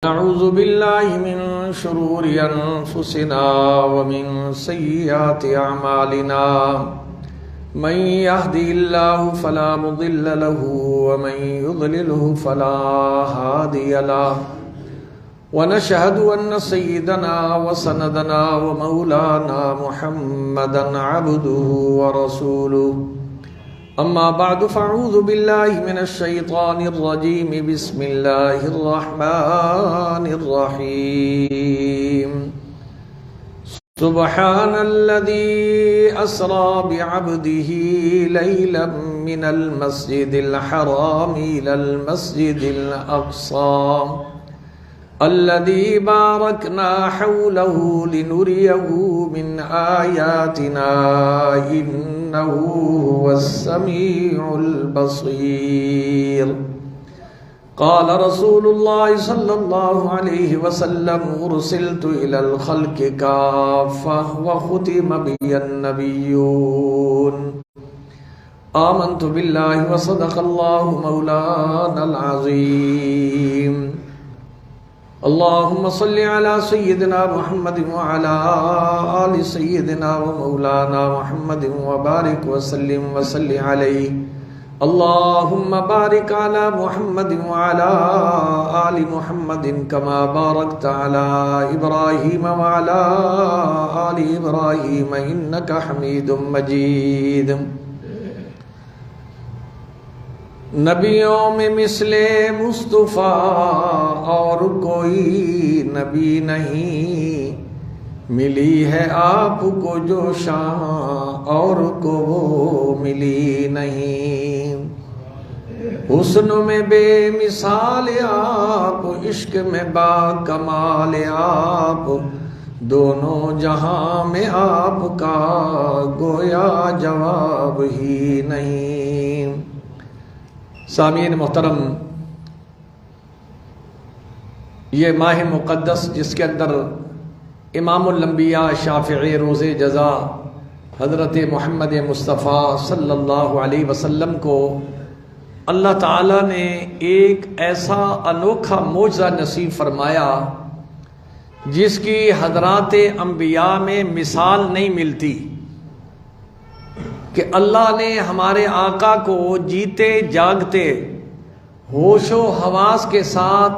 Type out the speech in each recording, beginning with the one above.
أعوذ بالله من شرور أنفسنا ومن سيئات أعمالنا من يهدي الله فلا مضل له ومن يضلله فلا هادي له ونشهد أن سيدنا وسندنا ومولانا محمدا عبده ورسوله أما بعد فأعوذ بالله من الشيطان الرجيم بسم الله الرحمن الرحيم سبحان الذي أسرى بعبده ليلا من المسجد الحرام إلى المسجد الأقصى الذي باركنا حوله لنريه من آياتنا إنه هو السميع البصير قال رسول الله صلى الله عليه وسلم أرسلت إلى الخلق كافة وختم بي النبيون آمنت بالله وصدق الله مولانا العظيم اللهم صل على سيدنا محمد وعلى آل سيدنا ومولانا محمد وبارك وسلم وصل عليه اللهم بارك على محمد وعلى آل محمد كما باركت على إبراهيم وعلى آل إبراهيم إنك حميد مجيد نبیوں میں مثل مصطفیٰ اور کوئی نبی نہیں ملی ہے آپ کو جو شان اور کو وہ ملی نہیں حسن میں بے مثال آپ عشق میں با کمال آپ دونوں جہاں میں آپ کا گویا جواب ہی نہیں سامعین محترم، یہ ماہ مقدس جس کے اندر امام الانبیاء شافع روز جزا حضرت محمد مصطفیٰ صلی اللہ علیہ وسلم کو اللہ تعالیٰ نے ایک ایسا انوکھا معجزہ نصیب فرمایا جس کی حضرات انبیاء میں مثال نہیں ملتی کہ اللہ نے ہمارے آقا کو جیتے جاگتے ہوش و حواس کے ساتھ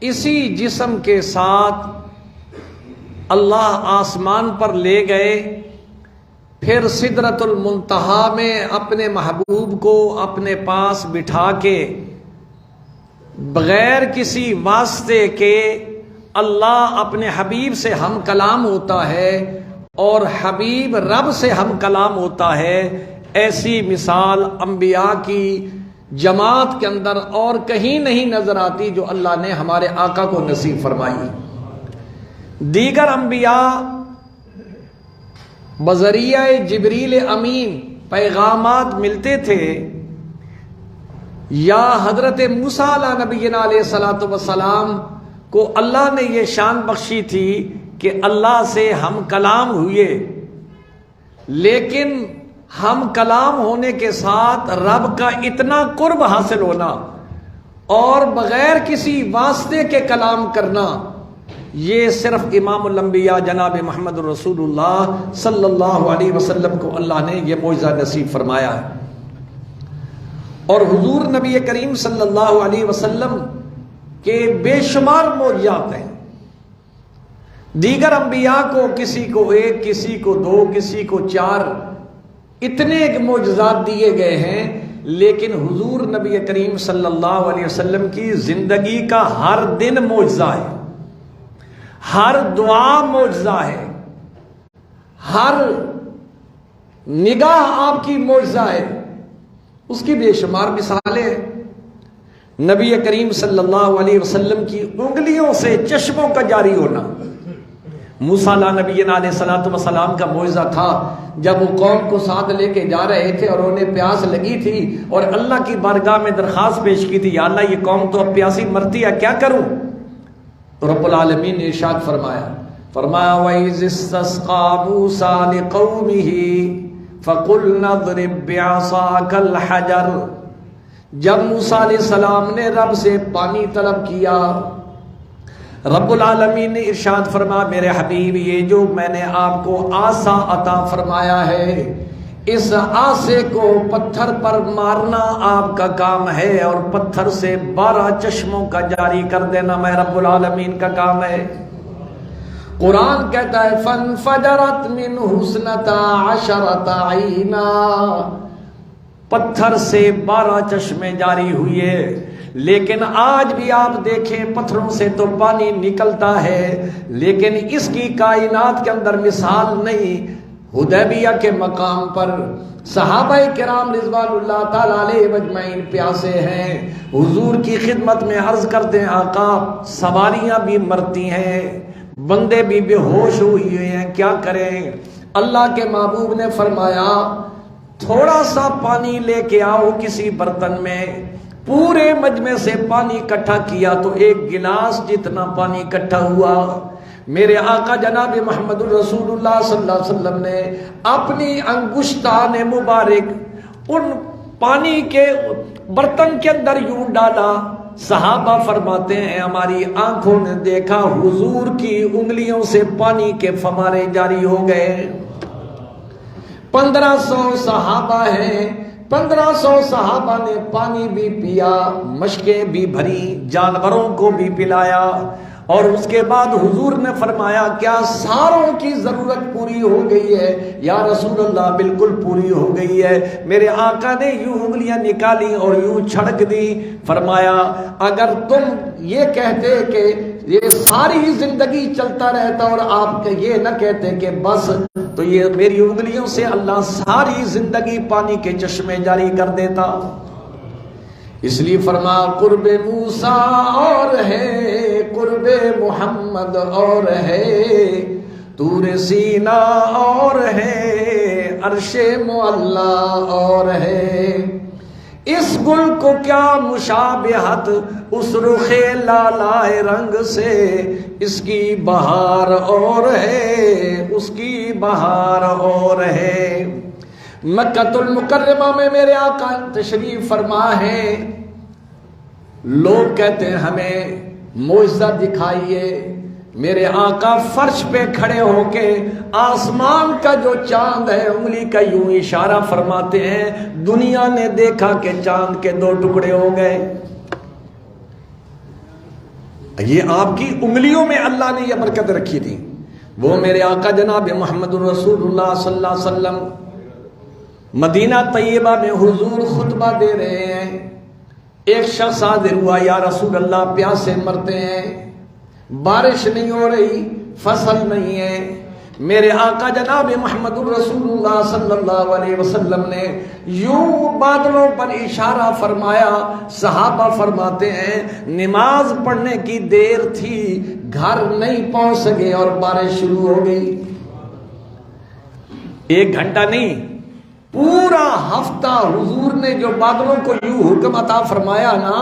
اسی جسم کے ساتھ اللہ آسمان پر لے گئے، پھر سدرۃ المنتہا میں اپنے محبوب کو اپنے پاس بٹھا کے بغیر کسی واسطے کے اللہ اپنے حبیب سے ہم کلام ہوتا ہے اور حبیب رب سے ہم کلام ہوتا ہے۔ ایسی مثال انبیاء کی جماعت کے اندر اور کہیں نہیں نظر آتی جو اللہ نے ہمارے آقا کو نصیب فرمائی۔ دیگر انبیاء بذریعہ جبریل امین پیغامات ملتے تھے، یا حضرت موسیٰ علیہ نبینا علیہ السلام کو اللہ نے یہ شان بخشی تھی کہ اللہ سے ہم کلام ہوئے، لیکن ہم کلام ہونے کے ساتھ رب کا اتنا قرب حاصل ہونا اور بغیر کسی واسطے کے کلام کرنا، یہ صرف امام الانبیاء جناب محمد رسول اللہ صلی اللہ علیہ وسلم کو اللہ نے یہ معجزہ نصیب فرمایا ہے۔ اور حضور نبی کریم صلی اللہ علیہ وسلم کے بے شمار معجزات ہیں۔ دیگر انبیاء کو کسی کو ایک، کسی کو دو، کسی کو چار، اتنے معجزات دیے گئے ہیں، لیکن حضور نبی کریم صلی اللہ علیہ وسلم کی زندگی کا ہر دن معجزہ ہے، ہر دعا معجزہ ہے، ہر نگاہ آپ کی معجزہ ہے، اس کی بے شمار مثالیں ہیں۔ نبی کریم صلی اللہ علیہ وسلم کی انگلیوں سے چشموں کا جاری ہونا، موسیٰ علیہ نبی علیہ السلام کا معجزہ تھا جب وہ قوم کو ساتھ لے کے جا رہے تھے اور انہیں پیاس لگی تھی اور اللہ کی بارگاہ میں درخواست پیش کی تھی، یا اللہ یہ قوم تو اب پیاسی مرتی ہے، کیا کروں؟ تو رب العالمین نے ارشاد فرمایا وَإِذِ اسْتَسْقَىٰ مُوسَىٰ لِقَوْمِهِ فَقُلْنَا اضْرِب بِّعَصَاكَ الْحَجَرَ، جب موسیٰ علیہ السلام نے رب سے پانی طلب کیا رب العالمین نے ارشاد فرمایا میرے حبیب یہ جو میں نے آپ کو آسا عطا فرمایا ہے اس آسے کو پتھر پر مارنا آپ کا کام ہے اور پتھر سے 12 چشموں کا جاری کر دینا میں رب العالمین کا کام ہے۔ قرآن کہتا ہے فَانْفَجَرَتْ مِنْهُ اثْنَتَا عَشَرَةَ عَيْنًا، پتھر سے 12 چشمے جاری ہوئے۔ لیکن آج بھی آپ دیکھیں پتھروں سے تو پانی نکلتا ہے لیکن اس کی کائنات کے اندر مثال نہیں۔ حدیبیہ کے مقام پر صحابہ کرام رضوان اللہ تعالیٰ علیہ مجمعین پیاسے ہیں، حضور کی خدمت میں عرض کرتے ہیں آقا سواریاں بھی مرتی ہیں، بندے بھی بے ہوش ہوئے ہیں، کیا کریں؟ اللہ کے محبوب نے فرمایا تھوڑا سا پانی لے کے آؤ کسی برتن میں۔ پورے مجمع سے پانی اکٹھا کیا تو 1 گلاس جتنا پانی اکٹھا ہوا۔ میرے آقا جناب محمد رسول اللہ صلی اللہ علیہ وسلم نے اپنی انگشتان مبارک ان پانی کے برتن کے اندر یوں ڈالا۔ صحابہ فرماتے ہیں ہماری آنکھوں نے دیکھا حضور کی انگلیوں سے پانی کے فوارے جاری ہو گئے۔ 1500 صحابہ ہیں، 1500 صحابہ نے پانی بھی پیا، مشکیں بھی بھری، جانوروں کو بھی پلایا، اور اس کے بعد حضور نے فرمایا کیا ساروں کی ضرورت پوری ہو گئی ہے؟ یا رسول اللہ بالکل پوری ہو گئی ہے۔ میرے آقا نے یوں انگلیاں نکالی اور یوں چھڑک دی، فرمایا اگر تم یہ کہتے کہ یہ ساری زندگی چلتا رہتا اور آپ یہ نہ کہتے کہ بس، تو یہ میری انگلیوں سے اللہ ساری زندگی پانی کے چشمے جاری کر دیتا۔ اس لیے فرما قرب موسیٰ اور ہے، قرب محمد اور ہے، طور سینا اور ہے، عرش معلا اور ہے۔ اس گل کو کیا مشابہت اس رخ لالائے رنگ سے، اس کی بہار اور ہے، اس کی بہار اور ہے۔ مکہ المکرمہ میں میرے آقا تشریف فرما ہے، لوگ کہتے ہیں ہمیں معجزہ دکھائیے۔ میرے آقا فرش پہ کھڑے ہو کے آسمان کا جو چاند ہے انگلی کا یوں اشارہ فرماتے ہیں، دنیا نے دیکھا کہ چاند کے 2 ٹکڑے ہو گئے۔ یہ آپ کی انگلیوں میں اللہ نے یہ برکت رکھی تھی۔ وہ میرے آقا جناب محمد رسول اللہ صلی اللہ علیہ وسلم مدینہ طیبہ میں حضور خطبہ دے رہے ہیں، ایک شخص حاضر ہوا، یا رسول اللہ پیاسے مرتے ہیں، بارش نہیں ہو رہی، فصل نہیں ہے۔ میرے آقا جناب محمد رسول اللہ صلی اللہ علیہ وسلم نے یوں بادلوں پر اشارہ فرمایا۔ صحابہ فرماتے ہیں نماز پڑھنے کی دیر تھی، گھر نہیں پہنچ سکے اور بارش شروع ہو گئی۔ 1 گھنٹہ نہیں، پورا ہفتہ حضور نے جو بادلوں کو یوں حکم عطا فرمایا نا،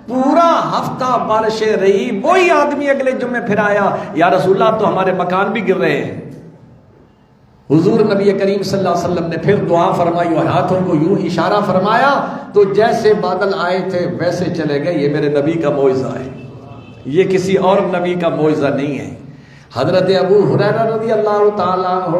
پورا ہفتہ بارشیں رہی۔ وہی آدمی اگلے جمعے پھر آیا، یا رسول اللہ تو ہمارے مکان بھی گر رہے ہیں۔ حضور نبی کریم صلی اللہ علیہ وسلم نے پھر دعا فرمائی اور ہاتھوں کو یوں اشارہ فرمایا تو جیسے بادل آئے تھے ویسے چلے گئے۔ یہ میرے نبی کا معجزہ ہے، یہ کسی اور نبی کا معجزہ نہیں ہے۔ حضرت ابو ہریرہ رضی اللہ تعالیٰ عنہ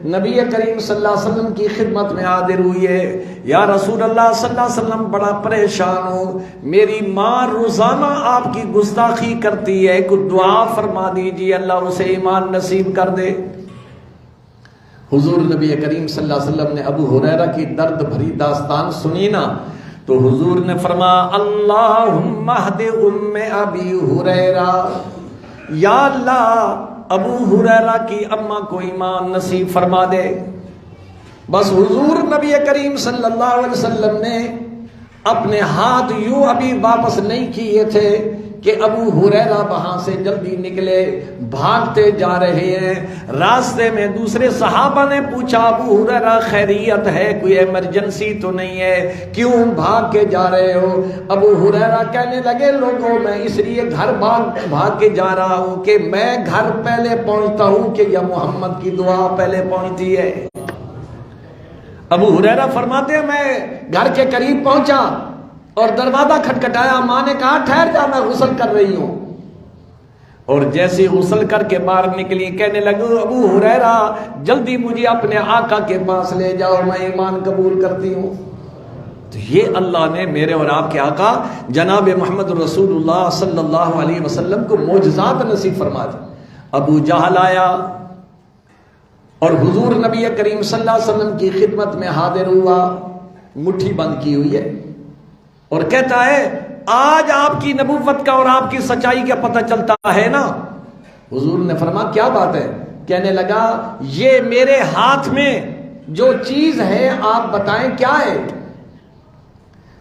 نبی کریم صلی اللہ علیہ وسلم کی خدمت میں حاضر ہوئی ہے، یا رسول اللہ صلی اللہ علیہ وسلم بڑا پریشان ہوں، میری ماں روزانہ آپ کی گستاخی کرتی ہے، کچھ دعا فرما دیجیے اللہ اسے ایمان نصیب کر دے۔ حضور نبی کریم صلی اللہ علیہ وسلم نے ابو ہریرہ کی درد بھری داستان سنی نا، تو حضور نے فرمایا اللہم اہد ام ابی ہریرہ، یا اللہ ابو ہریرہ کی اماں کو ایمان نصیب فرما دے۔ بس حضور نبی کریم صلی اللہ علیہ وسلم نے اپنے ہاتھ یوں ابھی واپس نہیں کیے تھے کہ ابو ہریرہ وہاں سے جلدی نکلے، بھاگتے جا رہے ہیں۔ راستے میں دوسرے صحابہ نے پوچھا ابو ہریرہ خیریت ہے، کوئی ایمرجنسی تو نہیں ہے، کیوں بھاگ کے جا رہے ہو؟ ابو ہریرہ کہنے لگے لوگوں میں اس لیے گھر بھاگ کے جا رہا ہوں کہ میں گھر پہلے پہنچتا ہوں کہ یا محمد کی دعا پہلے پہنچتی ہے۔ ابو ہریرہ فرماتے ہیں میں گھر کے قریب پہنچا اور دروازہ کھٹکھٹایا، ماں نے کہا ٹھہر جا میں غسل کر رہی ہوں۔ اور جیسے غسل کر کے باہر نکلی کہنے لگے ابو ہریرہ جلدی مجھے اپنے آقا کے پاس لے جاؤ، میں ایمان قبول کرتی ہوں۔ تو یہ اللہ نے میرے اور آپ کے آقا جناب محمد رسول اللہ صلی اللہ علیہ وسلم کو معجزات نصیب فرما دی۔ ابو جہل آیا اور حضور نبی کریم صلی اللہ علیہ وسلم کی خدمت میں حاضر ہوا، مٹھی بند کی ہوئی ہے، اور کہتا ہے آج آپ کی نبوت کا اور آپ کی سچائی کا پتہ چلتا ہے نا۔ حضور نے فرمایا کیا بات ہے؟ کہنے لگا یہ میرے ہاتھ میں جو چیز ہے آپ بتائیں کیا ہے؟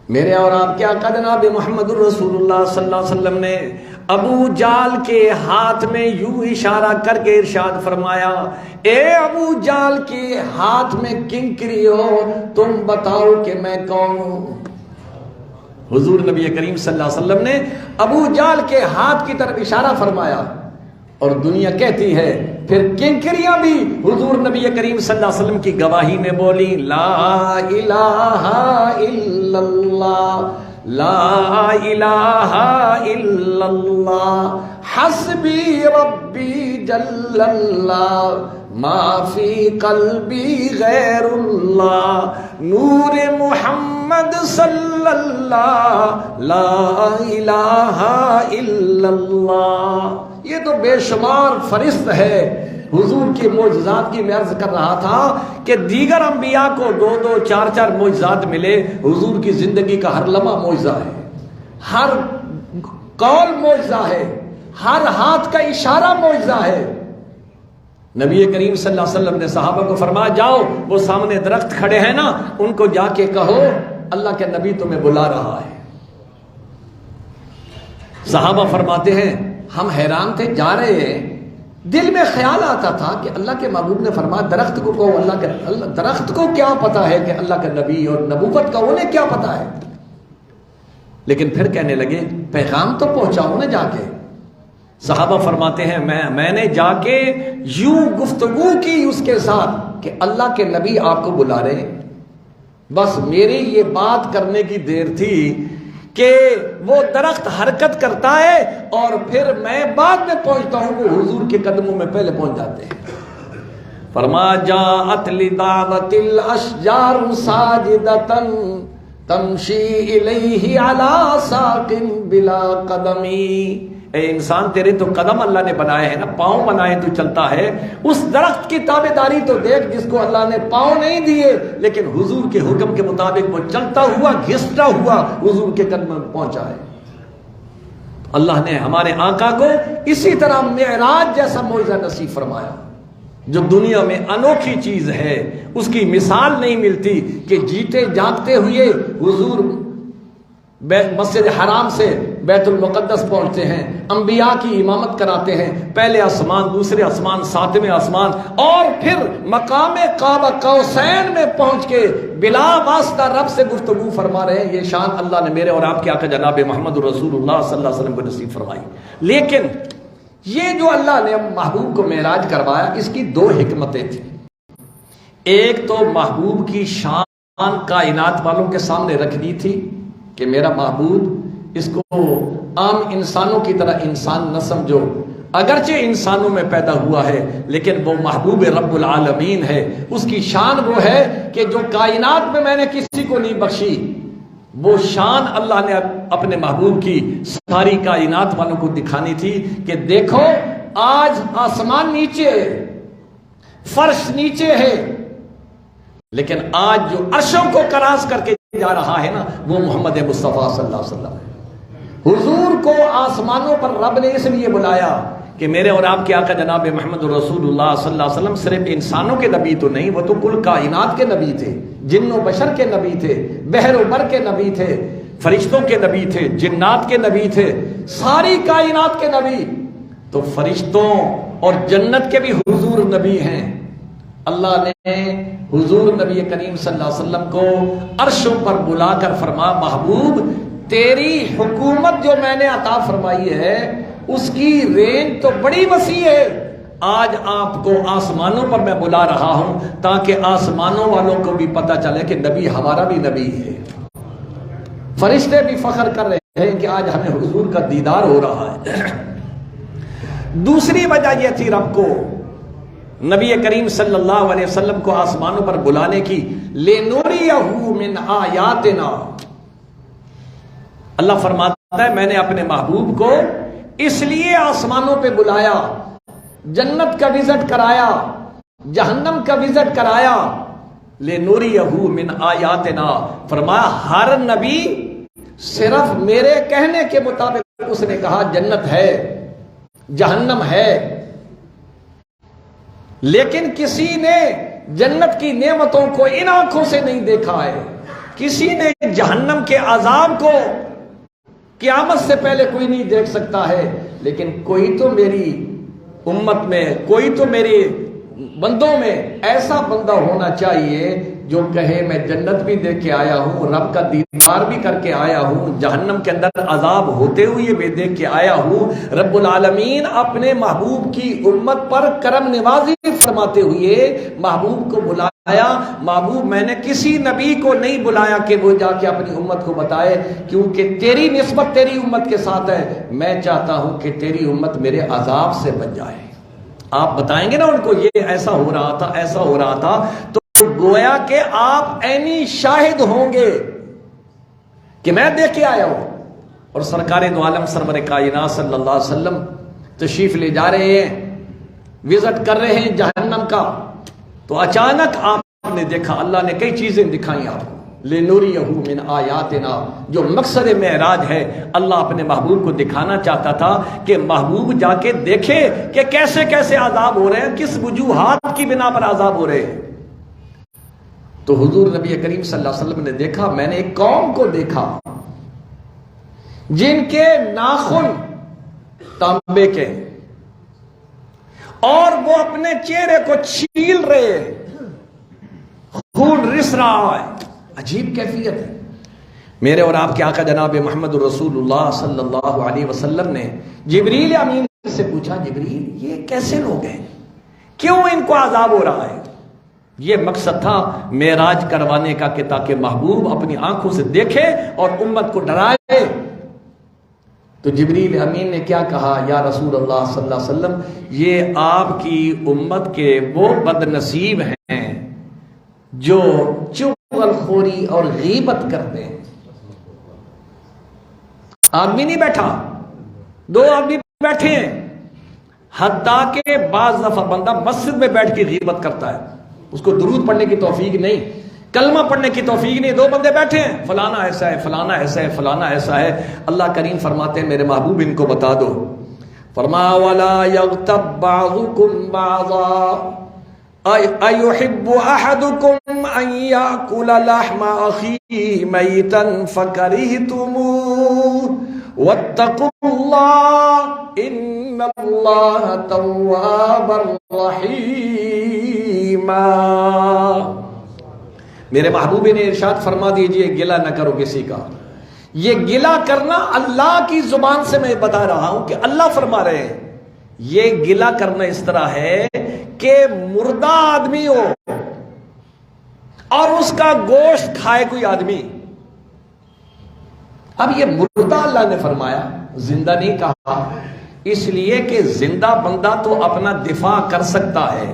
میرے اور آپ کے آقا جناب محمد الرسول اللہ صلی اللہ علیہ وسلم نے ابو جال کے ہاتھ میں یوں اشارہ کر کے ارشاد فرمایا، اے ابو جال کے ہاتھ میں کنکری ہو، تم بتاؤ کہ میں کون ہوں۔ حضور نبی کریم صلی اللہ علیہ وسلم نے ابو جال کے ہاتھ کی طرف اشارہ فرمایا، اور دنیا کہتی ہے پھر کنکریاں بھی حضور نبی کریم صلی اللہ علیہ وسلم کی گواہی میں بولی، لا الہ الا اللہ، لا الہ الا اللہ، حسبی ربی جل اللہ، ما فی قلبی غیر اللہ، نور محمد صلی اللہ، لا الہ الا اللہ۔ یہ تو بے شمار فرشت ہے۔ حضور کی معجزات کی میں عرض کر رہا تھا کہ دیگر انبیاء کو 2 4 معجزات ملے، حضور کی زندگی کا ہر لمحہ معجزہ ہے، ہر قول معجزہ ہے، ہر ہاتھ کا اشارہ معجزہ ہے۔ نبی کریم صلی اللہ علیہ وسلم نے صحابہ کو فرمایا جاؤ وہ سامنے درخت کھڑے ہیں نا، ان کو جا کے کہو اللہ کے نبی تمہیں بلا رہا ہے۔ صحابہ فرماتے ہیں ہم حیران تھے، جا رہے ہیں، دل میں خیال آتا تھا کہ اللہ کے محبوب نے فرمایا درخت کو کہو، درخت کو کیا پتا ہے کہ اللہ کا نبی اور نبوت کا انہیں کیا پتا ہے؟ لیکن پھر کہنے لگے پیغام تو پہنچاؤ نا جا کے۔ صحابہ فرماتے ہیں میں نے جا کے یوں گفتگو کی اس کے ساتھ کہ اللہ کے نبی آپ کو بلا رہے ہیں، بس میری یہ بات کرنے کی دیر تھی کہ وہ درخت حرکت کرتا ہے اور پھر میں بعد میں پہنچتا ہوں، وہ حضور کے قدموں میں پہلے پہنچ جاتے ہیں۔ فرما جاءت لدعوت الاشجار ساجدۃ تمشی الیہ علی ساق بلا قدمی۔ اے انسان تیرے تو قدم اللہ نے بنائے ہیں نا، پاؤں بنائے تو چلتا ہے، اس درخت کی تابعداری تو دیکھ جس کو اللہ نے پاؤں نہیں دیے لیکن حضور کے حکم کے مطابق وہ چلتا ہوا گھستا ہوا حضور کے قدم میں پہنچا ہے۔ اللہ نے ہمارے آقا کو اسی طرح معراج جیسا معجزہ نصیب فرمایا جو دنیا میں انوکھی چیز ہے، اس کی مثال نہیں ملتی کہ جیتے جاگتے ہوئے حضور مسجد حرام سے بیت المقدس پہنچتے ہیں، انبیاء کی امامت کراتے ہیں، پہلے آسمان، دوسرے آسمان، ساتویں آسمان، اور پھر مقام قاب قوسین میں پہنچ کے بلا واسطہ رب سے گفتگو فرما رہے ہیں۔ یہ شان اللہ نے میرے اور آپ کے آقا جناب محمد رسول اللہ صلی اللہ علیہ وسلم کو نصیب فرمائی۔ لیکن یہ جو اللہ نے محبوب کو معراج کروایا اس کی 2 حکمتیں تھیں۔ ایک تو محبوب کی شان کائنات والوں کے سامنے رکھنی تھی کہ میرا محبوب، اس کو عام انسانوں کی طرح انسان نہ سمجھو، اگرچہ انسانوں میں پیدا ہوا ہے لیکن وہ محبوب رب العالمین ہے، اس کی شان وہ ہے کہ جو کائنات میں نے کسی کو نہیں بخشی، وہ شان اللہ نے اپنے محبوب کی ساری کائنات والوں کو دکھانی تھی کہ دیکھو آج آسمان نیچے ہے، فرش نیچے ہے، لیکن آج جو عرشوں کو کراس کر کے جا رہا ہے نا وہ محمد مصطفیٰ صلی اللہ علیہ وسلم ہے۔ حضور کو آسمانوں پر رب نے اس لیے بلایا کہ میرے اور آپ کے آقا جناب محمد رسول اللہ صلی اللہ علیہ وسلم صرف انسانوں کے نبی تو نہیں، وہ تو کل کائنات کے نبی تھے، جن و بشر کے نبی تھے، بحر و بر کے نبی تھے، فرشتوں کے نبی تھے، جنات کے نبی تھے، ساری کائنات کے نبی۔ تو فرشتوں اور جنت کے بھی حضور نبی ہیں۔ اللہ نے حضور نبی کریم صلی اللہ علیہ وسلم کو عرشوں پر بلا کر فرما محبوب تیری حکومت جو میں نے عطا فرمائی ہے اس کی رینج تو بڑی وسیع ہے، آج آپ کو آسمانوں پر میں بلا رہا ہوں تاکہ آسمانوں والوں کو بھی پتہ چلے کہ نبی ہمارا بھی نبی ہے۔ فرشتے بھی فخر کر رہے ہیں کہ آج ہمیں حضور کا دیدار ہو رہا ہے۔ دوسری وجہ یہ تھی رب کو نبی کریم صلی اللہ علیہ وسلم کو آسمانوں پر بلانے کی، لِنُرِيَهُ مِنْ آیاتنا۔ اللہ فرماتا ہے میں نے اپنے محبوب کو اس لیے آسمانوں پہ بلایا، جنت کا وزٹ کرایا، جہنم کا وزٹ کرایا، لِنُرِيَهُ مِنْ آیاتنا۔ فرمایا ہر نبی صرف میرے کہنے کے مطابق اس نے کہا جنت ہے، جہنم ہے، لیکن کسی نے جنت کی نعمتوں کو ان آنکھوں سے نہیں دیکھا ہے، کسی نے جہنم کے عذاب کو قیامت سے پہلے کوئی نہیں دیکھ سکتا ہے، لیکن کوئی تو میری امت میں، کوئی تو میری بندوں میں ایسا بندہ ہونا چاہیے جو کہے میں جنت بھی دیکھ کے آیا ہوں، رب کا دیدار بھی کر کے آیا ہوں، جہنم کے اندر عذاب ہوتے ہوئے بھی دیکھ کے آیا ہوں۔ رب العالمین اپنے محبوب کی امت پر کرم نوازی فرماتے ہوئے محبوب کو بلایا۔ محبوب میں نے کسی نبی کو نہیں بلایا کہ وہ جا کے اپنی امت کو بتائے، کیونکہ تیری نسبت تیری امت کے ساتھ ہے، میں چاہتا ہوں کہ تیری امت میرے عذاب سے بچ جائے۔ آپ بتائیں گے نا ان کو یہ ایسا ہو رہا تھا، ایسا ہو رہا تھا، تو گویا کہ آپ عینی شاہد ہوں گے کہ میں دیکھ کے آیا ہوں۔ اور سرکار دو عالم سرور کائنات صلی اللہ علیہ وسلم تشریف لے جا رہے ہیں، وزٹ کر رہے ہیں جہنم کا، تو اچانک آپ نے دیکھا، اللہ نے کئی چیزیں دکھائیں آپ کو، لِنُرِيَهُ مِنْ آیاتنا۔ جو مقصد معراج ہے، اللہ اپنے محبوب کو دکھانا چاہتا تھا کہ محبوب جا کے دیکھے کہ کیسے کیسے عذاب ہو رہے ہیں، کس وجوہات کی بنا پر عذاب ہو رہے ہیں۔ تو حضور نبی کریم صلی اللہ علیہ وسلم نے دیکھا، میں نے ایک قوم کو دیکھا جن کے ناخن تانبے کے، اور وہ اپنے چہرے کو چھیل رہے ہیں، خون رس رہا ہے، عجیب کیفیت ہے۔ میرے اور آپ کے آقا جناب محمد رسول اللہ صلی اللہ علیہ وسلم نے جبریل امین سے پوچھا، جبریل یہ کیسے لوگ ہیں، کیوں ان کو عذاب ہو رہا ہے؟ یہ مقصد تھا معراج کروانے کا کہ تاکہ محبوب اپنی آنکھوں سے دیکھے اور امت کو ڈرائے۔ تو جبریل امین نے کیا کہا، یا رسول اللہ صلی اللہ علیہ وسلم، یہ آپ کی امت کے وہ بد نصیب ہیں جو چغل خوری اور غیبت کرتے ہیں۔ آدمی نہیں بیٹھا، دو آدمی بیٹھے ہیں، حتیٰ کہ بعض دفعہ بندہ مسجد میں بیٹھ کے غیبت کرتا ہے، اس کو درود پڑھنے کی توفیق نہیں، کلمہ پڑھنے کی توفیق نہیں، دو بندے بیٹھے ہیں، فلانا ایسا ہے، فلانا ایسا ہے، فلانا ایسا ہے۔ اللہ کریم فرماتے ہیں میرے محبوب ان کو بتا دو، فرمایا وَلَا يَغْتَبْ بَعْضُكُمْ بَعْضًا أَيُحِبُّ أَحَدُكُمْ أَن يَأْكُلَ لَحْمَ أَخِيهِ مَيْتًا فَكَرِهْتُمُوهُ وَاتَّقُوا اللَّهَ إِنَّ اللَّهَ تَوَّابٌ رَحِيمٌ۔ میرے محبوب نے ارشاد فرما دیجئے گلہ نہ کرو کسی کا۔ یہ گلہ کرنا اللہ کی زبان سے میں بتا رہا ہوں کہ اللہ فرما رہے ہیں، یہ گلہ کرنا اس طرح ہے کہ مردہ آدمی ہو اور اس کا گوشت کھائے کوئی آدمی۔ اب یہ مردہ اللہ نے فرمایا، زندہ نہیں کہا، اس لیے کہ زندہ بندہ تو اپنا دفاع کر سکتا ہے،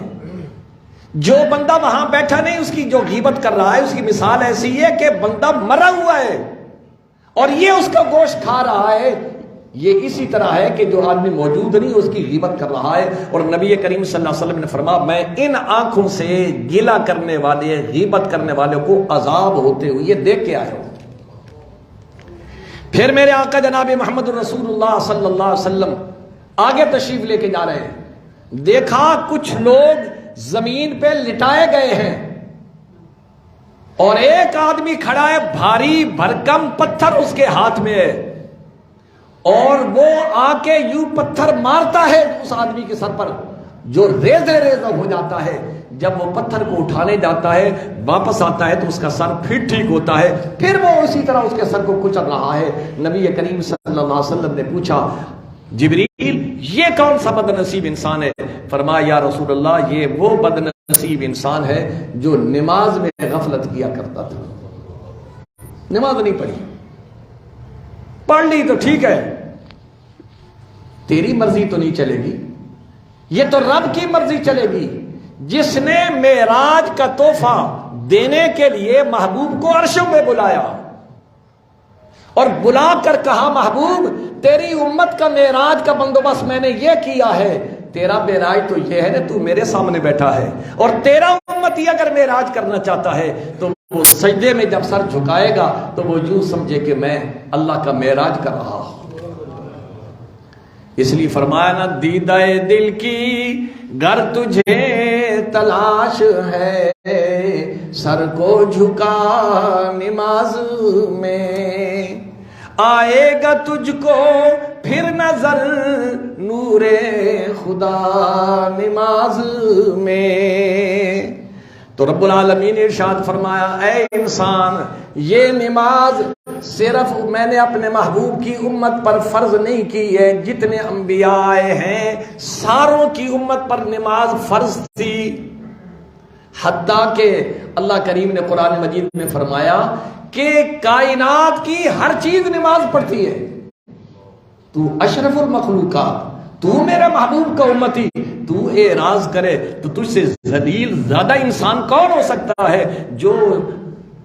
جو بندہ وہاں بیٹھا نہیں، اس کی جو غیبت کر رہا ہے، اس کی مثال ایسی ہے کہ بندہ مرا ہوا ہے اور یہ اس کا گوشت کھا رہا ہے۔ یہ اسی طرح ہے کہ جو آدمی موجود نہیں اس کی غیبت کر رہا ہے۔ اور نبی کریم صلی اللہ علیہ وسلم نے فرمایا میں ان آنکھوں سے گلہ کرنے والے، غیبت کرنے والوں کو عذاب ہوتے ہوئے یہ دیکھ کے آیا ہوں۔ پھر میرے آقا جناب محمد رسول اللہ صلی اللہ علیہ وسلم آگے تشریف لے کے جا رہے ہیں، دیکھا کچھ لوگ زمین پہ لٹائے گئے ہیں اور ایک آدمی کھڑا ہے، بھاری بھرکم پتھر اس کے ہاتھ میں ہے، اور وہ آ کے یوں پتھر مارتا ہے اس آدمی کے سر پر، جو ریزے ریزہ ہو جاتا ہے۔ جب وہ پتھر کو اٹھانے جاتا ہے، واپس آتا ہے تو اس کا سر پھر ٹھیک ہوتا ہے، پھر وہ اسی طرح اس کے سر کو کچل رہا ہے۔ نبی کریم صلی اللہ علیہ وسلم نے پوچھا جبریل یہ کون سا بد نصیب انسان ہے؟ فرمایا یا رسول اللہ یہ وہ بد نصیب انسان ہے جو نماز میں غفلت کیا کرتا تھا، نماز نہیں پڑھی، پڑھ لی تو ٹھیک ہے، تیری مرضی تو نہیں چلے گی، یہ تو رب کی مرضی چلے گی، جس نے معراج کا تحفہ دینے کے لیے محبوب کو عرشوں پہ بلایا اور بلا کر کہا محبوب تیری امت کا معراج کا بندوبست میں نے یہ کیا ہے، تیرا معراج تو یہ ہے نا، تو میرے سامنے بیٹھا ہے، اور تیرا امتی اگر معراج کرنا چاہتا ہے تو وہ سجدے میں جب سر جھکائے گا تو وہ یوں سمجھے کہ میں اللہ کا معراج کر رہا ہوں۔ اس لیے فرمایا نا دیدہ دل کی گر تجھے تلاش ہے، سر کو جھکا نماز میں، آئے گا تجھ کو پھر نظر نور خدا نماز میں۔ تو رب العالمین نے ارشاد فرمایا اے انسان، یہ نماز صرف میں نے اپنے محبوب کی امت پر فرض نہیں کی ہے، جتنے انبیاء آئے ہیں ساروں کی امت پر نماز فرض تھی، حتیٰ کہ اللہ کریم نے قرآن مجید میں فرمایا کہ کائنات کی ہر چیز نماز پڑھتی ہے، تو اشرف المخلوقات، تو میرے محبوب کا امتی، تو اعراض کرے تو تجھ سے ذلیل زیادہ انسان کون ہو سکتا ہے؟ جو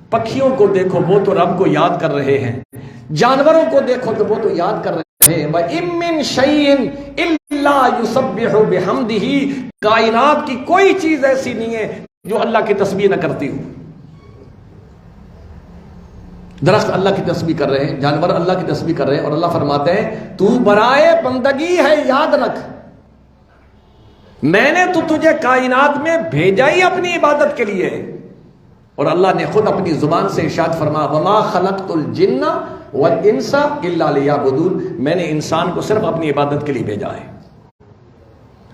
پکھیوں کو دیکھو وہ تو رب کو یاد کر رہے ہیں، جانوروں کو دیکھو تو وہ تو یاد کر رہے ہیں، وَإِن مِّن شَيْءٍ إِلَّا يُسَبِّحُ بِحَمْدِهِ، کائنات کی کوئی چیز ایسی نہیں ہے جو اللہ کی تسبیح نہ کرتی ہو۔ درخت اللہ کی تسبیح کر رہے ہیں، جانور اللہ کی تسبیح کر رہے ہیں، اور اللہ فرماتے ہیں تو برائے بندگی ہے، یاد رکھ میں نے تو تجھے کائنات میں بھیجا ہی اپنی عبادت کے لیے۔ اور اللہ نے خود اپنی زبان سے ارشاد فرمایا وَمَا خَلَقْتُ الْجِنَّ وَالْإِنسَ إِلَّا لِيَعْبُدُونِ، میں نے انسان کو صرف اپنی عبادت کے لیے بھیجا ہے۔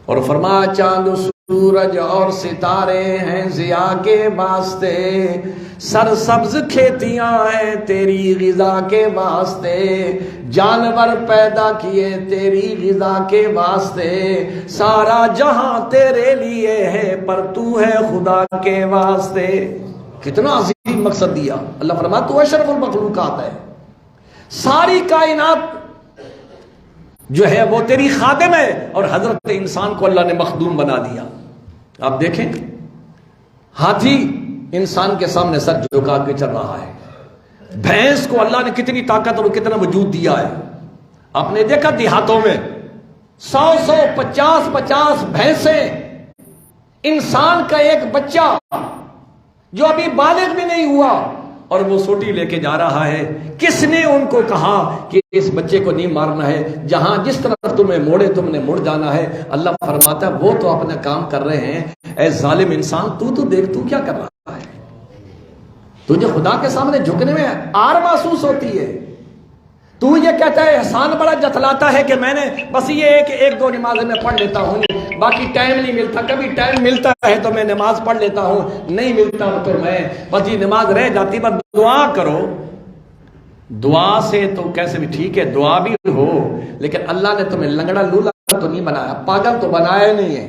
اور فرمایا چاند سورج اور ستارے ہیں ضیاء کے واسطے، سرسبز کھیتیاں ہیں تیری غذا کے واسطے، جانور پیدا کیے تیری غذا کے واسطے، سارا جہاں تیرے لیے ہے پر تو ہے خدا کے واسطے۔ کتنا عظیم مقصد دیا اللہ فرماتا تو اشرف المخلوقات ہے، ساری کائنات جو ہے وہ تیری خادم ہے، اور حضرت انسان کو اللہ نے مخدوم بنا دیا۔ آپ دیکھیں ہاتھی انسان کے سامنے سر جھکا کے چل رہا ہے، بھینس کو اللہ نے کتنی طاقت اور کتنا وجود دیا ہے۔ آپ نے دیکھا دیہاتوں میں 100 50 بھینسیں، انسان کا ایک بچہ جو ابھی بالغ بھی نہیں ہوا اور وہ سوٹی لے کے جا رہا ہے، کس نے ان کو کہا کہ اس بچے کو نہیں مارنا ہے، جہاں جس طرف تمہیں موڑے تم نے مڑ جانا ہے؟ اللہ فرماتا ہے وہ تو اپنا کام کر رہے ہیں، اے ظالم انسان تو دیکھ تو کیا کر رہا ہے؟ تجھے خدا کے سامنے جھکنے میں آر محسوس ہوتی ہے، تو یہ کہتا ہے احسان بڑا جتلاتا ہے کہ میں نے بس یہ ایک دو نمازیں میں پڑھ لیتا ہوں، باقی ٹائم نہیں ملتا، کبھی ٹائم ملتا ہے تو میں نماز پڑھ لیتا ہوں، نہیں ملتا تو میں بس یہ نماز رہ جاتی، بس دعا کرو۔ دعا سے تو کیسے بھی ٹھیک ہے، دعا بھی ہو، لیکن اللہ نے تمہیں لنگڑا لولا تو نہیں بنایا، پاگل تو بنایا نہیں ہے۔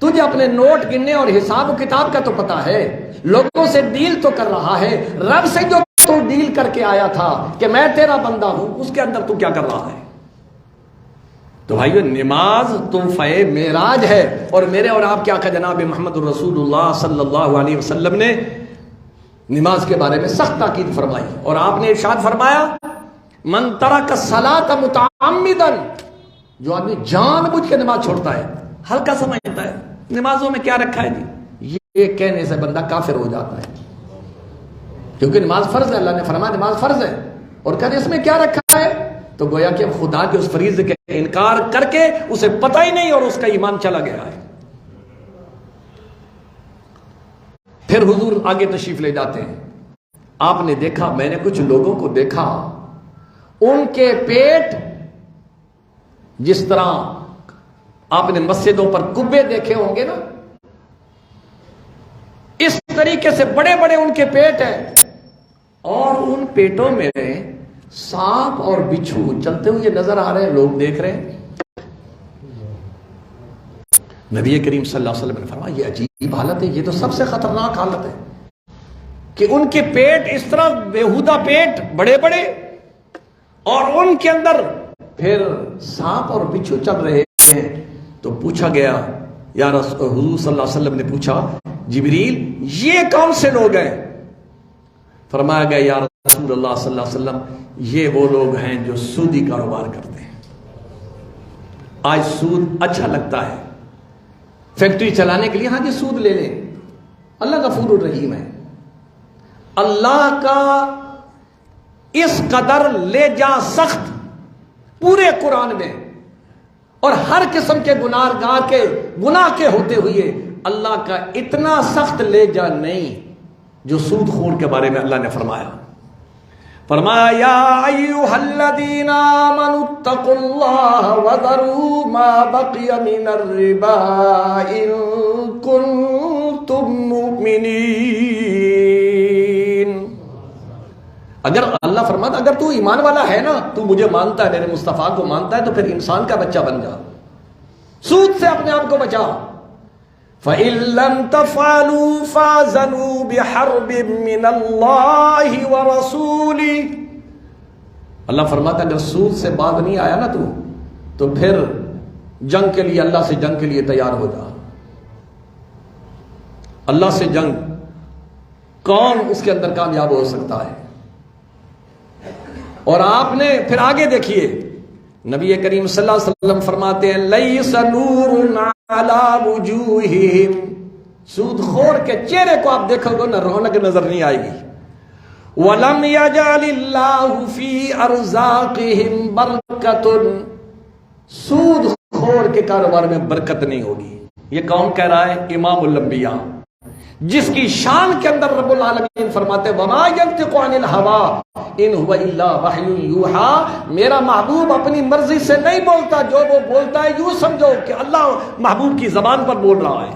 تجھے اپنے نوٹ گننے اور حساب و کتاب کا تو پتا ہے، لوگوں سے ڈیل تو کر رہا ہے، رب سے جو تو ڈیل کر کے آیا تھا کہ میں تیرا بندہ ہوں، اس کے اندر تو کیا کر رہا ہے؟ تو بھائیو نماز تحفہ معراج ہے، اور میرے اور آپ کے آقا جناب محمد الرسول اللہ صلی اللہ علیہ وسلم نے نماز کے بارے میں سخت تاکید فرمائی، اور آپ نے ارشاد فرمایا من ترک الصلاۃ متعمدا، جو آدمی جان بوجھ کے نماز چھوڑتا ہے، ہلکا سمجھتا ہے نمازوں میں کیا رکھا ہے جی، یہ کہنے سے بندہ کافر ہو جاتا ہے، کیونکہ نماز فرض ہے، اللہ نے فرمایا نماز فرض ہے، اور کہتے اس میں کیا رکھا ہے؟ تو گویا کہ خدا کے اس فریضے کے انکار کر کے اسے پتہ ہی نہیں اور اس کا ایمان چلا گیا ہے۔ پھر حضور آگے تشریف لے جاتے ہیں، آپ نے دیکھا، میں نے کچھ لوگوں کو دیکھا، ان کے پیٹ جس طرح آپ نے مسجدوں پر کبے دیکھے ہوں گے نا، اس طریقے سے بڑے بڑے ان کے پیٹ ہیں، اور ان پیٹوں میں سانپ اور بچھو چلتے ہوئے نظر آ رہے ہیں، لوگ دیکھ رہے ہیں۔ نبی کریم صلی اللہ علیہ وسلم نے فرمایا یہ عجیب حالت ہے، یہ تو سب سے خطرناک حالت ہے کہ ان کے پیٹ اس طرح بےہودہ پیٹ بڑے بڑے، اور ان کے اندر پھر سانپ اور بچھو چل رہے ہیں۔ تو پوچھا گیا یا حضور صلی اللہ علیہ وسلم نے پوچھا جبریل یہ کون سے لوگ ہیں؟ فرمایا گیا یا رسول اللہ صلی اللہ علیہ وسلم یہ وہ لوگ ہیں جو سودی کاروبار کرتے ہیں۔ آج سود اچھا لگتا ہے، فیکٹری چلانے کے لیے ہاں جی سود لے لیں، اللہ غفور الرحیم ہے۔ اللہ کا اس قدر لے جا سخت پورے قرآن میں، اور ہر قسم کے گناہ کے ہوتے ہوئے اللہ کا اتنا سخت لے جا نہیں جو سود خور کے بارے میں اللہ نے فرمایا یا ایھا الذین آمنوا اتقوا اللہ وذروا ما بقی من الربا ان کنتم مؤمنین۔ اگر اللہ فرماتا اگر تو ایمان والا ہے نا، تو مجھے مانتا ہے، میرے مصطفیٰ کو مانتا ہے، تو پھر انسان کا بچہ بن جا، سود سے اپنے آپ کو بچا۔ فَإِن لَّمْ تَفْعَلُوا فَأْذَنُوا بِحَرْبٍ مِّنَ اللَّهِ وَرَسُولِهِ۔ اللہ فرماتا ہے اگر سود سے باز نہیں آیا نا تو پھر جنگ کے لیے، اللہ سے جنگ کے لیے تیار ہو جا۔ اللہ سے جنگ کون اس کے اندر کامیاب ہو سکتا ہے؟ اور آپ نے پھر آگے دیکھیے نبی کریم صلی اللہ علیہ وسلم فرماتے ہیں لیس نور علی وجوہہم، سود خور کے چہرے کو آپ دیکھو گے نہ رونق نظر نہیں آئے گی۔ وَلَمْ يَجْعَلِ اللَّهُ فِي أَرْزَاقِهِمْ بَرْكَةٌ، سود خور کے کاروبار میں برکت نہیں ہوگی۔ یہ کون کہہ رہا ہے؟ امام الانبیاء، جس کی شان کے اندر رب العالمین فرماتے وَمَا يَنطِقُ عَنِ الْهَوَىٰ إِنْ هُوَ إِلَّا وَحْيٌ يُوحَىٰ، میرا محبوب اپنی مرضی سے نہیں بولتا، جو وہ بولتا ہے یوں سمجھو کہ اللہ محبوب کی زبان پر بول رہا ہے۔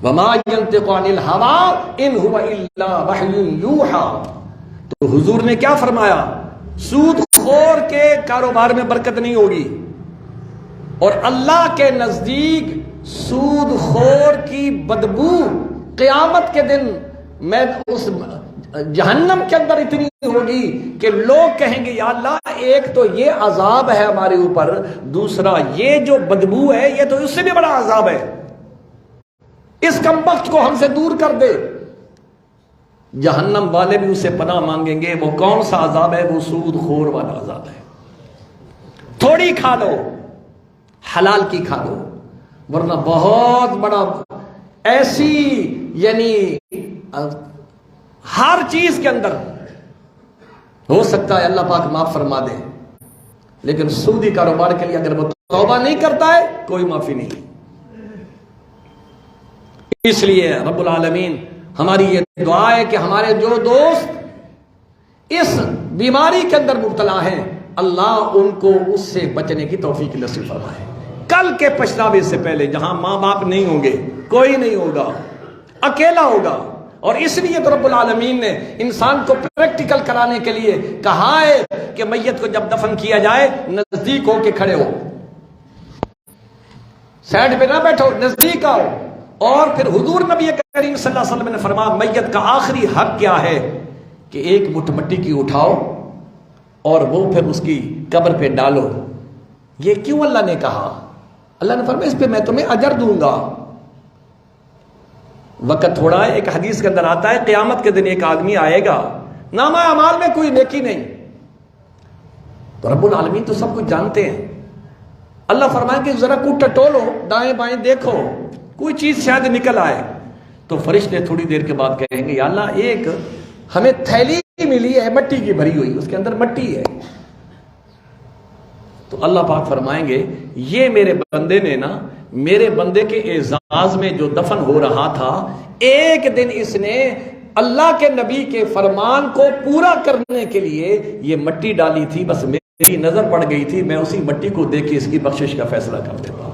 وَمَا يَنطِقُ عَنِ الْهَوَىٰ إِنْ هُوَ إِلَّا وَحْيٌ يُوحَىٰ۔ تو حضور نے کیا فرمایا؟ سود خور کے کاروبار میں برکت نہیں ہوگی، اور اللہ کے نزدیک سود خور کی بدبو قیامت کے دن میں اس جہنم کے اندر اتنی ہوگی کہ لوگ کہیں گے یا اللہ ایک تو یہ عذاب ہے ہمارے اوپر، دوسرا یہ جو بدبو ہے یہ تو اس سے بھی بڑا عذاب ہے، اس کمبخت کو ہم سے دور کر دے۔ جہنم والے بھی اسے پناہ مانگیں گے۔ وہ کون سا عذاب ہے؟ وہ سود خور والا عذاب ہے۔ تھوڑی کھا لو، حلال کی کھا لو، ورنہ بہت بڑا ایسی یعنی ہر چیز کے اندر ہو سکتا ہے اللہ پاک معاف فرما دے، لیکن سودی کاروبار کے لیے اگر وہ توبہ نہیں کرتا ہے کوئی معافی نہیں۔ اس لیے رب العالمین ہماری یہ دعا ہے کہ ہمارے جو دوست اس بیماری کے اندر مبتلا ہیں اللہ ان کو اس سے بچنے کی توفیق نصیب فرمائے۔ کل کے پچھتاوے سے پہلے جہاں ماں باپ نہیں ہوں گے، کوئی نہیں ہوگا، اکیلا ہوگا، اور اس لیے تو رب العالمین نے انسان کو پریکٹیکل کرانے کے لیے کہا ہے کہ میت کو جب دفن کیا جائے نزدیک ہو کے کھڑے ہو، سائڈ پہ نہ بیٹھو، نزدیک آؤ۔ اور پھر حضور نبی کریم صلی اللہ علیہ وسلم نے فرمایا میت کا آخری حق کیا ہے کہ ایک مٹھ مٹی کی اٹھاؤ اور وہ پھر اس کی قبر پہ ڈالو۔ یہ کیوں اللہ نے کہا؟ اللہ نے فرمایا اس پہ میں تمہیں اجر دوں گا۔ وقت تھوڑا ہے، ایک حدیث کے اندر آتا ہے قیامت کے دن ایک آدمی آئے گا نامہ اعمال میں کوئی نیکی نہیں، تو رب العالمین تو سب کچھ جانتے ہیں۔ اللہ فرمائے کہ ذرا کو ٹٹولو، دائیں بائیں دیکھو، کوئی چیز شاید نکل آئے، تو فرشتے تھوڑی دیر کے بعد کہیں گے یا اللہ ایک ہمیں تھیلی ملی ہے مٹی کی بھری ہوئی، اس کے اندر مٹی ہے۔ تو اللہ پاک فرمائیں گے یہ میرے بندے نے نا میرے بندے کے اعزاز میں جو دفن ہو رہا تھا، ایک دن اس نے اللہ کے نبی کے فرمان کو پورا کرنے کے لیے یہ مٹی ڈالی تھی، بس میری نظر پڑ گئی تھی، میں اسی مٹی کو دیکھ کے اس کی بخشش کا فیصلہ کر دیتا ہوں۔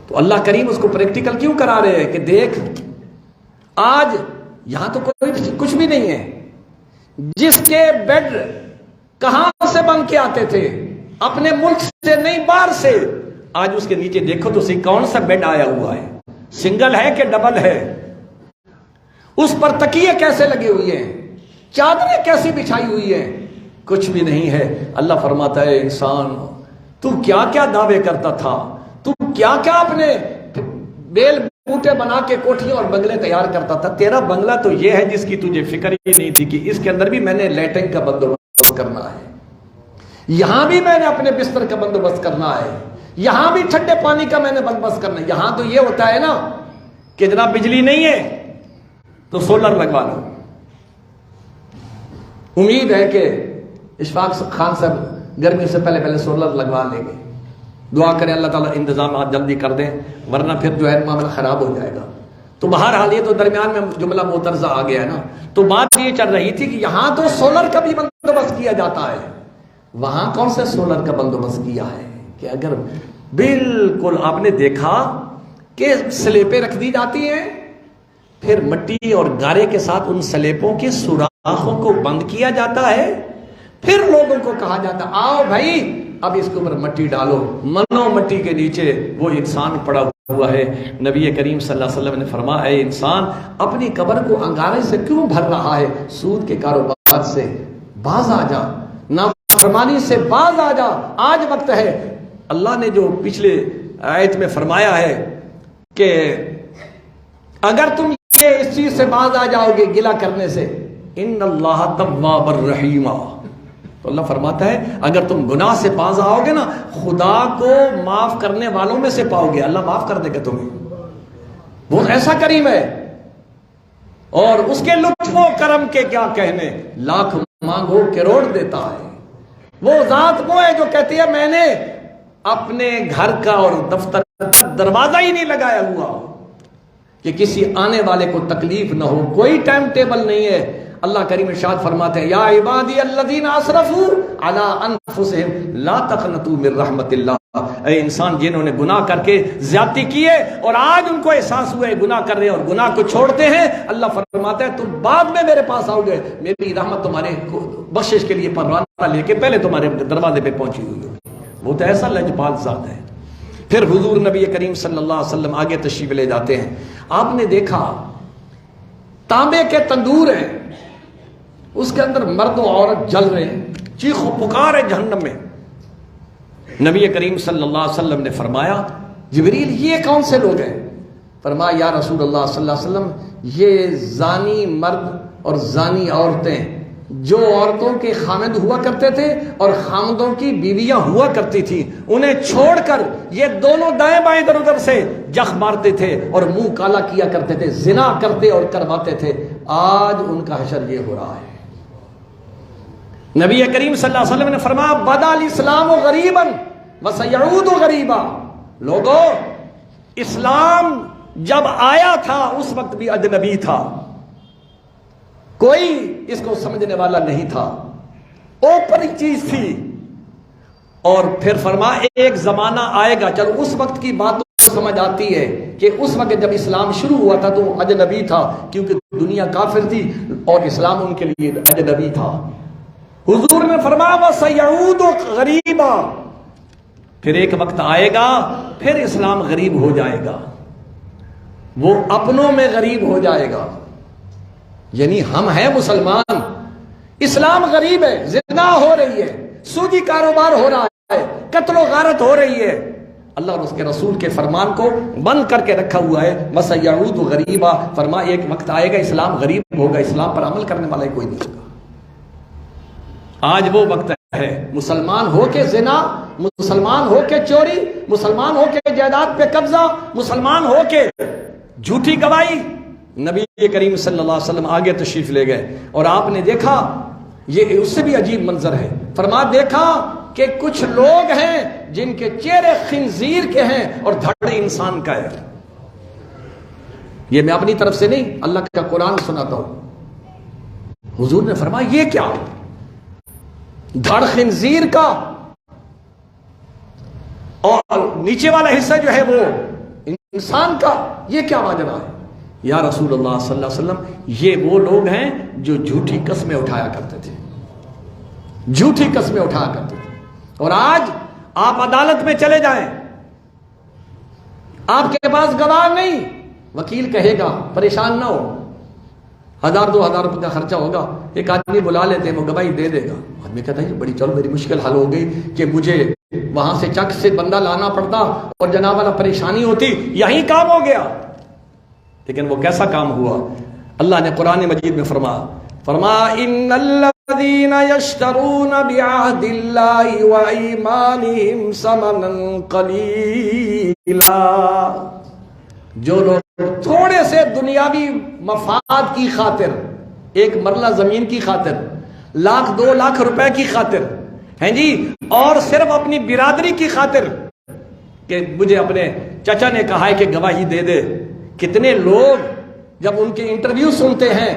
تو اللہ کریم اس کو پریکٹیکل کیوں کرا رہے ہیں کہ دیکھ آج یہاں تو کوئی کچھ بھی نہیں ہے، جس کے بیڈ کہاں سے بن کے آتے تھے، اپنے ملک سے نہیں باہر سے، آج اس کے نیچے دیکھو تو صحیح کون سا بیڈ آیا ہوا ہے، سنگل ہے کہ ڈبل ہے، اس پر تکیے کیسے لگے ہوئے ہیں، چادریں کیسی بچھائی ہوئی ہیں، کچھ بھی نہیں ہے۔ اللہ فرماتا ہے انسان تو کیا کیا دعوے کرتا تھا، تو کیا کیا اپنے بیل بوٹے بنا کے کوٹھیاں اور بنگلے تیار کرتا تھا. تیرا بنگلہ تو یہ ہے جس کی تجھے فکر ہی نہیں تھی کہ اس کے اندر بھی میں نے لیٹنگ کا بندوبست کرنا ہے، یہاں بھی میں نے اپنے بستر کا بندوبست کرنا ہے، یہاں بھی ٹھنڈے پانی کا میں نے بندوبست کرنا ہے. یہاں تو یہ ہوتا ہے نا کہ جناب بجلی نہیں ہے تو سولر لگوا لو. امید ہے کہ اشفاق خان صاحب گرمی سے پہلے سولر لگوا لیں گے. دعا کریں اللہ تعالیٰ انتظامات جلدی کر دیں، ورنہ پھر جو ہے معاملہ خراب ہو جائے گا. تو بہرحال یہ تو درمیان میں جملہ معترضہ آ گیا ہے نا. تو بات یہ چل رہی تھی کہ یہاں تو سولر کا بھی بندوبست کیا جاتا ہے، وہاں کون سے سولر کا بندوبست کیا ہے کہ اگر بالکل آپ نے دیکھا کہ سلیپیں رکھ دی جاتی ہیں، پھر مٹی اور گارے کے ساتھ ان سلیپوں کے سوراخوں کو بند کیا جاتا ہے، پھر لوگوں کو کہا جاتا آؤ بھائی اب اس کے اوپر مٹی ڈالو. منو مٹی کے نیچے وہ انسان پڑا ہوا ہے. نبی کریم صلی اللہ علیہ وسلم نے فرمایا اے انسان اپنی قبر کو انگارے سے کیوں بھر رہا ہے؟ سود کے کاروبار سے باز آ جا، نافرمانی سے باز آ جا، آج وقت ہے. اللہ نے جو پچھلے آیت میں فرمایا ہے کہ اگر تم یہ اس چیز سے باز آ جاؤ گے گلہ کرنے سے، ان اللہ تواب الرحیم، تو اللہ فرماتا ہے اگر تم گناہ سے باز آؤ گے نا خدا کو معاف کرنے والوں میں سے پاؤ گے. اللہ معاف کر دے گا تمہیں، وہ ایسا کریم ہے. اور اس کے لطف و کرم کے کیا کہنے، لاکھ مانگو کروڑ دیتا ہے. وہ ذات وہ ہے جو کہتی ہے میں نے اپنے گھر کا اور دفتر کا دروازہ ہی نہیں لگایا ہوا کہ کسی آنے والے کو تکلیف نہ ہو. کوئی ٹائم ٹیبل نہیں ہے. اللہ کریم ارشاد فرماتے ہیں یا عبادی الذین اسرفوا علی انفسہم لا تقنطوا من رحمت اللہ. اے انسان جنہوں نے گناہ کر کے زیادتی کی ہے اور آج ان کو احساس ہوا ہے گناہ کر رہے ہیں اور گناہ کو چھوڑتے ہیں، اللہ فرماتا ہے تم بعد میں میرے پاس آؤ گے، میری رحمت تمہارے بخشش کے لیے پروانہ لے کے پہلے تمہارے دروازے پہ پہنچی ہوئی ہوگی. وہ تو ایسا لجپال ذات ہے. پھر حضور نبی کریم صلی اللہ علیہ وسلم آگے تشریف لے جاتے ہیں. آپ نے دیکھا تانبے کے تندور ہیں، اس کے اندر مرد و عورت جل رہے ہیں، چیخ و پکار ہے جہنم میں. نبی کریم صلی اللہ علیہ وسلم نے فرمایا جبریل یہ کون سے لوگ ہیں؟ فرمایا یا رسول اللہ صلی اللہ علیہ وسلم یہ زانی مرد اور زانی عورتیں جو عورتوں کے خامد ہوا کرتے تھے اور خامدوں کی بیویاں ہوا کرتی تھی، انہیں چھوڑ کر یہ دونوں دائیں بائیں ادھر ادھر سے جخ مارتے تھے اور منہ کالا کیا کرتے تھے، زنا کرتے اور کرواتے تھے. آج ان کا حشر یہ ہو رہا ہے. نبی کریم صلی اللہ علیہ وسلم نے فرمایا بدا الاسلام غریبا وسیعود غریبا. لوگوں اسلام جب آیا تھا اس وقت بھی اجنبی تھا، کوئی اس کو سمجھنے والا نہیں تھا، اوپری چیز تھی. اور پھر فرمایا ایک زمانہ آئے گا، چلو اس وقت کی بات سمجھ آتی ہے کہ اس وقت جب اسلام شروع ہوا تھا تو اجنبی تھا کیونکہ دنیا کافر تھی اور اسلام ان کے لیے اجنبی تھا. حضور نے فرمایا وَسَيَعُودُ غَرِيبًا، پھر ایک وقت آئے گا پھر اسلام غریب ہو جائے گا، وہ اپنوں میں غریب ہو جائے گا. یعنی ہم ہیں مسلمان، اسلام غریب ہے، زنا ہو رہی ہے، سودی کاروبار ہو رہا ہے، قتل و غارت ہو رہی ہے. اللہ اور اس کے رسول کے فرمان کو بند کر کے رکھا ہوا ہے. وَسَيَعُودُ غَرِيبًا، فرمایا ایک وقت آئے گا اسلام غریب ہوگا، اسلام پر عمل کرنے والا کوئی نہیں ہوگا. آج وہ وقت ہے مسلمان ہو کے زنا، مسلمان ہو کے چوری، مسلمان ہو کے جائیداد پہ قبضہ، مسلمان ہو کے جھوٹی گواہی. نبی کریم صلی اللہ علیہ وسلم آگے تشریف لے گئے اور آپ نے دیکھا یہ اس سے بھی عجیب منظر ہے. فرمایا دیکھا کہ کچھ لوگ ہیں جن کے چہرے خنزیر کے ہیں اور دھڑ انسان کا ہے. یہ میں اپنی طرف سے نہیں، اللہ کا قرآن سناتا ہوں. حضور نے فرمایا یہ کیا، دھڑ خنزیر کا اور نیچے والا حصہ جو ہے وہ انسان کا، یہ کیا ماجرا ہے؟ یا رسول اللہ صلی اللہ علیہ وسلم یہ وہ لوگ ہیں جو جھوٹی قسمیں اٹھایا کرتے تھے، جھوٹی قسمیں اٹھایا کرتے تھے. اور آج آپ عدالت میں چلے جائیں، آپ کے پاس گواہ نہیں، وکیل کہے گا پریشان نہ ہو، 1000-2000 روپے کا خرچہ ہوگا، ایک آدمی بلا لیتے ہیں وہ گواہی دے دے گا. آدمی کہتا ہے بڑی چلو میری مشکل حل ہو گئی کہ مجھے وہاں سے چک سے بندہ لانا پڑتا اور جناب والا پریشانی ہوتی، یہی کام ہو گیا۔ لیکن وہ کیسا کام ہوا؟ اللہ نے قرآن مجید میں فرمایا ان الذین یشترون بعہد اللہ وایمانہم ثمنا قلیلا، جو لوگ تھوڑے سے دنیاوی مفاد کی خاطر، ایک مرلہ زمین کی خاطر، 1,00,000-2,00,000 روپے کی خاطر ہیں جی، اور صرف اپنی برادری کی خاطر کہ مجھے اپنے چچا نے کہا ہے کہ گواہی دے دے۔ کتنے لوگ جب ان کے انٹرویو سنتے ہیں،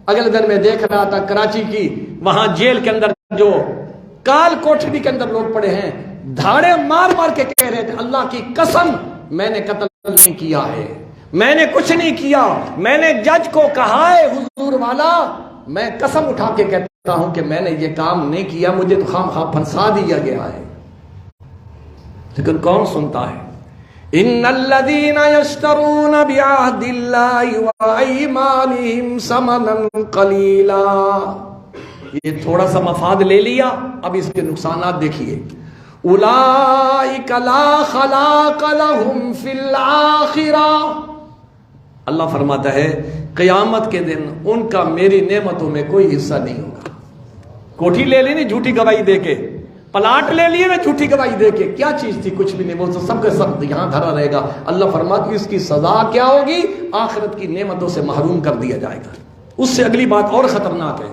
اگلے دن میں دیکھ رہا تھا کراچی کی وہاں جیل کے اندر جو کال کوٹری کے اندر لوگ پڑے ہیں، دھاڑے مار مار کے کہہ رہے تھے اللہ کی قسم میں نے قتل نہیں کیا ہے، میں نے کچھ نہیں کیا، میں نے جج کو کہا ہے حضور والا میں قسم اٹھا کے کہتا ہوں کہ میں نے یہ کام نہیں کیا، مجھے تو خام خواہ پھنسا دیا گیا ہے۔ لیکن کون سنتا ہے؟ ان الذین یشترون بعہد اللہ وایمانہم ثمنا قلیلا، یہ تھوڑا سا مفاد لے لیا، اب اس کے نقصانات دیکھیے۔ اولئک لا خلاق لہم فی الآخرہ، اللہ فرماتا ہے قیامت کے دن ان کا میری نعمتوں میں کوئی حصہ نہیں ہوگا۔ کوٹھی لے لی نہیں جھوٹی گواہی دے کے، پلاٹ لے لیے نا جھوٹی گواہی دے کے، کیا چیز تھی؟ کچھ بھی نہیں، وہ سب کے سب یہاں دھرا رہے گا۔ اللہ فرماتا ہے اس کی سزا کیا ہوگی؟ آخرت کی نعمتوں سے محروم کر دیا جائے گا۔ اس سے اگلی بات اور خطرناک ہے،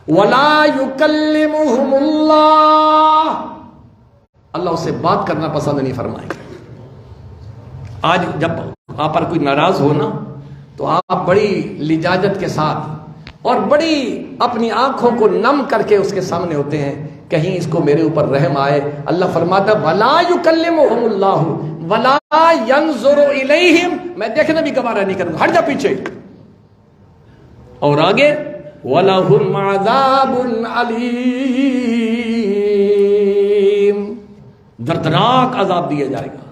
وَلَا يُكَلِّمُهُمُ اللَّهُ، اللہ اس سے بات کرنا پسند نہیں فرمائے گا۔ آج جب آپ پر کوئی ناراض ہو نا تو آپ بڑی لجاجت کے ساتھ اور بڑی اپنی آنکھوں کو نم کر کے اس کے سامنے ہوتے ہیں، کہیں اس کو میرے اوپر رحم آئے۔ اللہ فرماتا ہے وَلَا يُكَلِّمُهُمُ اللَّهُ وَلَا يَنظُرُ إِلَيْهِمْ، میں دیکھنا بھی گوارا نہیں کروں گا، ہٹ جا پیچھے۔ اور آگے وَلَهُمْ عَذَابٌ عَلِيمٌ، دردناک عذاب دیا جائے گا۔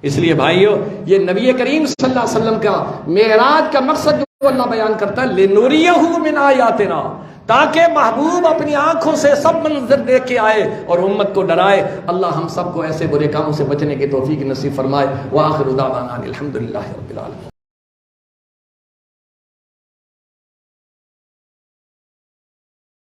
اس لیے بھائیو، یہ نبی کریم صلی اللہ علیہ وسلم کا معراج کا مقصد جو اللہ بیان کرتا ہے لِنُرِيَهُ مِنْ آیَاتِنَا، تاکہ محبوب اپنی آنکھوں سے سب منظر دیکھ کے آئے اور امت کو ڈرائے۔ اللہ ہم سب کو ایسے برے کاموں سے بچنے کی توفیق نصیب فرمائے۔ وآخر دعوانا الحمدللہ رب العالمین۔